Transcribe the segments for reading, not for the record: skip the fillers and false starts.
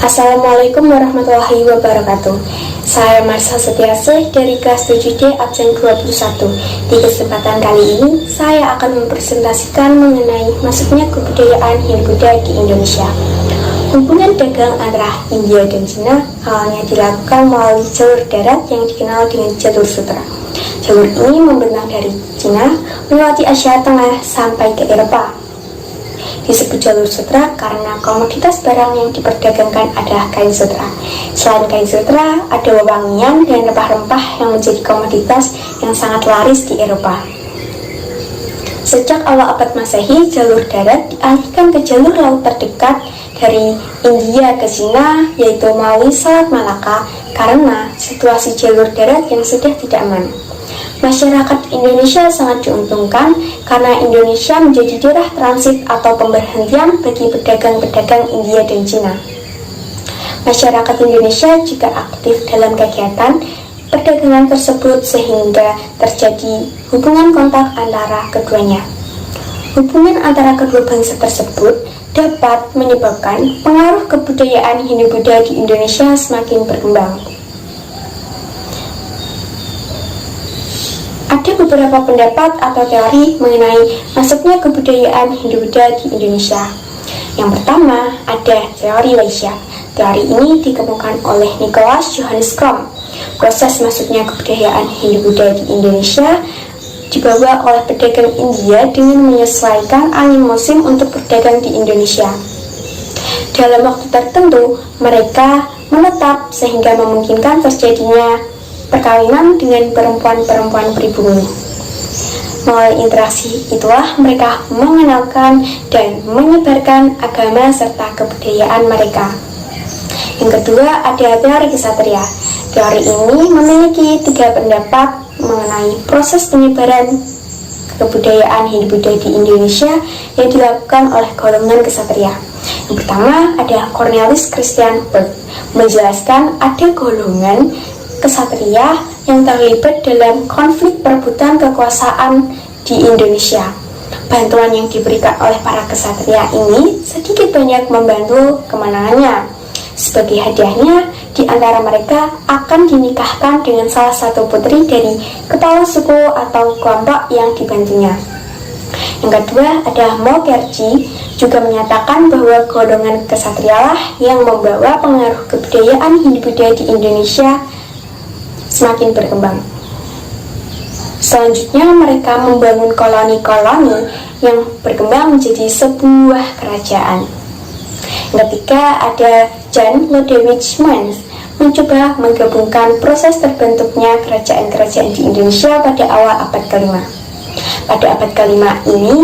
Assalamualaikum warahmatullahi wabarakatuh. Saya Marsha Setiasih dari kelas 7D absen 21. Di kesempatan kali ini, saya akan mempresentasikan mengenai masuknya kebudayaan Hindu-Buddha di Indonesia. Hubungan dagang antara India dan Cina awalnya dilakukan melalui jalur darat yang dikenal dengan jalur sutra. Jalur ini membentang dari Cina, melewati Asia Tengah sampai ke Eropa. Disebut jalur sutra karena komoditas barang yang diperdagangkan adalah kain sutra. Selain kain sutra, ada wewangian dan rempah-rempah yang menjadi komoditas yang sangat laris di Eropa. Sejak awal abad Masehi, jalur darat dialihkan ke jalur laut terdekat dari India ke Cina, yaitu melalui Selat Malaka, karena situasi jalur darat yang sudah tidak aman. Masyarakat Indonesia sangat diuntungkan karena Indonesia menjadi daerah transit atau pemberhentian bagi pedagang-pedagang India dan Cina. Masyarakat Indonesia juga aktif dalam kegiatan perdagangan tersebut sehingga terjadi hubungan kontak antara keduanya. Hubungan antara kedua bangsa tersebut dapat menyebabkan pengaruh kebudayaan Hindu-Buddha di Indonesia semakin berkembang. Ada beberapa pendapat atau teori mengenai masuknya kebudayaan Hindu-Buddha di Indonesia. Yang pertama, ada teori Waisya. Teori ini dikemukakan oleh Nicholas Johannes Krom. Proses masuknya kebudayaan Hindu-Buddha di Indonesia dibawa oleh pedagang India dengan menyesuaikan angin musim untuk berdagang di Indonesia. Dalam waktu tertentu, mereka menetap sehingga memungkinkan terjadinya perkawinan dengan perempuan-perempuan pribumi. Melalui interaksi itulah mereka mengenalkan dan menyebarkan agama serta kebudayaan mereka. Yang kedua, ada teori Ksatria. Teori ini memiliki 3 pendapat mengenai proses penyebaran kebudayaan Hindu-Buddha di Indonesia yang dilakukan oleh golongan Ksatria. Yang pertama, ada Cornelis Christian Berg menjelaskan ada golongan Ksatria yang terlibat dalam konflik perebutan kekuasaan di Indonesia. Bantuan yang diberikan oleh para ksatria ini sedikit banyak membantu kemenangannya. Sebagai hadiahnya, di antara mereka akan dinikahkan dengan salah satu putri dari kepala suku atau kelompok yang dibantunya. Yang kedua, ada Mokherjee juga menyatakan bahwa golongan ksatria yang membawa pengaruh kebudayaan Hindu-Buddha di Indonesia semakin berkembang. Selanjutnya, mereka membangun koloni-koloni yang berkembang menjadi sebuah kerajaan. Yang ketiga, ada Jan Lodewijk Mans mencoba menggabungkan proses terbentuknya kerajaan-kerajaan di Indonesia pada awal abad ke-5. Pada abad ke-5 ini,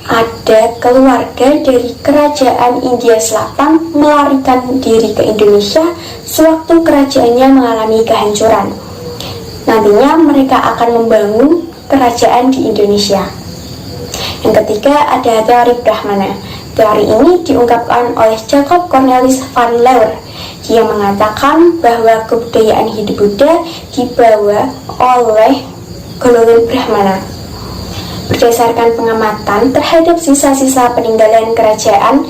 ada keluarga dari kerajaan India Selatan melarikan diri ke Indonesia sewaktu kerajaannya mengalami kehancuran. Nantinya mereka akan membangun kerajaan di Indonesia. Yang ketiga, ada teori Brahmana. Teori ini diungkapkan oleh Jacob Cornelis van Leur. Dia mengatakan bahwa kebudayaan Hindu-Buddha dibawa oleh golongan Brahmana. Berdasarkan pengamatan terhadap sisa-sisa peninggalan kerajaan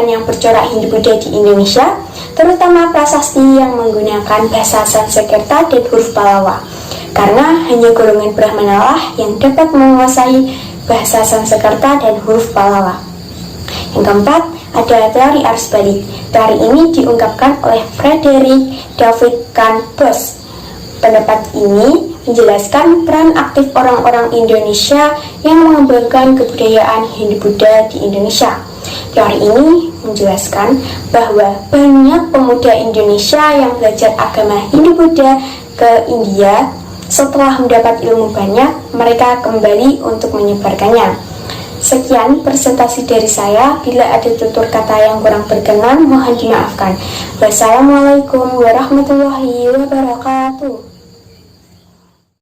yang bercorak Hindu-Buddha di Indonesia, terutama prasasti yang menggunakan bahasa Sanskerta dan huruf Pallawa, karena hanya golongan Brahmana lah yang dapat menguasai bahasa Sanskerta dan huruf Pallawa. Yang keempat, ada teori arus balik. Teori ini diungkapkan oleh Frederick David Cambos. Pendapat ini menjelaskan peran aktif orang-orang Indonesia yang mengembangkan kebudayaan Hindu-Buddha di Indonesia. Teori ini menjelaskan bahwa banyak pemuda Indonesia yang belajar agama Hindu-Buddha ke India. Setelah mendapat ilmu banyak, mereka kembali untuk menyebarkannya. Sekian presentasi dari saya. Bila ada tutur kata yang kurang berkenan, mohon dimaafkan. Wassalamualaikum warahmatullahi wabarakatuh.